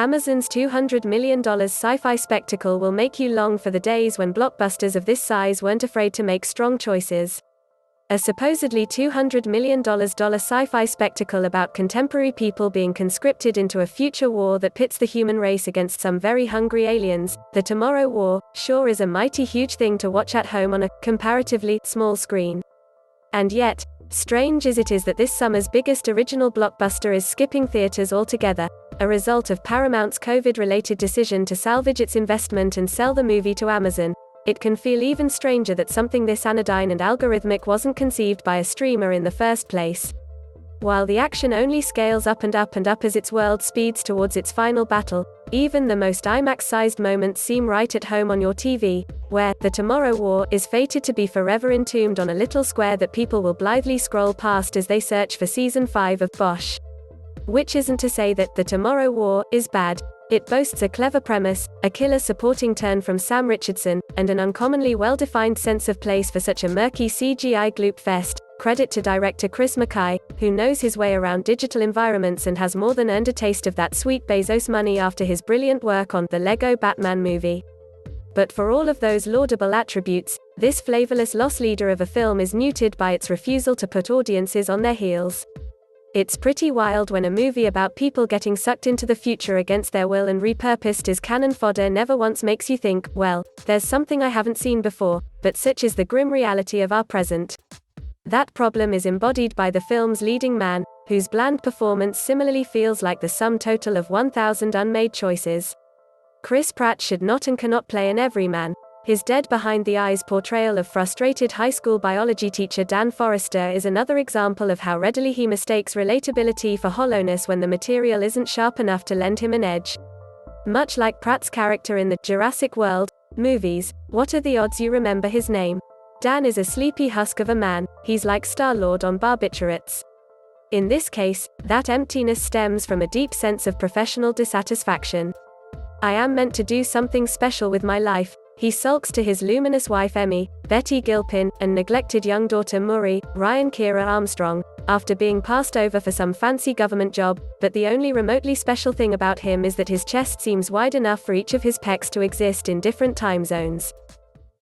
Amazon's $200 million sci-fi spectacle will make you long for the days when blockbusters of this size weren't afraid to make strong choices. A supposedly $200 million sci-fi spectacle about contemporary people being conscripted into a future war that pits the human race against some very hungry aliens, The Tomorrow War, sure is a mighty huge thing to watch at home on a, comparatively, small screen. And yet, strange as it is that this summer's biggest original blockbuster is skipping theaters altogether, a result of Paramount's COVID-related decision to salvage its investment and sell the movie to Amazon, it can feel even stranger that something this anodyne and algorithmic wasn't conceived by a streamer in the first place. While the action only scales up and up and up as its world speeds towards its final battle, even the most IMAX-sized moments seem right at home on your TV, where The Tomorrow War is fated to be forever entombed on a little square that people will blithely scroll past as they search for Season 5 of Bosch. Which isn't to say that The Tomorrow War is bad. It boasts a clever premise, a killer supporting turn from Sam Richardson, and an uncommonly well-defined sense of place for such a murky CGI gloop fest. Credit to director Chris McKay, who knows his way around digital environments and has more than earned a taste of that sweet Bezos money after his brilliant work on the Lego Batman movie. But for all of those laudable attributes, this flavorless loss leader of a film is neutered by its refusal to put audiences on their heels. It's pretty wild when a movie about people getting sucked into the future against their will and repurposed as cannon fodder never once makes you think, well, there's something I haven't seen before, but such is the grim reality of our present. That problem is embodied by the film's leading man, whose bland performance similarly feels like the sum total of 1,000 unmade choices. Chris Pratt should not and cannot play an everyman. His dead-behind-the-eyes portrayal of frustrated high school biology teacher Dan Forrester is another example of how readily he mistakes relatability for hollowness when the material isn't sharp enough to lend him an edge. Much like Pratt's character in the Jurassic World movies, what are the odds you remember his name? Dan is a sleepy husk of a man, he's like Star-Lord on barbiturates. In this case, that emptiness stems from a deep sense of professional dissatisfaction. I am meant to do something special with my life, he sulks to his luminous wife Emmy, Betty Gilpin, and neglected young daughter Murray, Ryan Kira Armstrong, after being passed over for some fancy government job, but the only remotely special thing about him is that his chest seems wide enough for each of his pecs to exist in different time zones.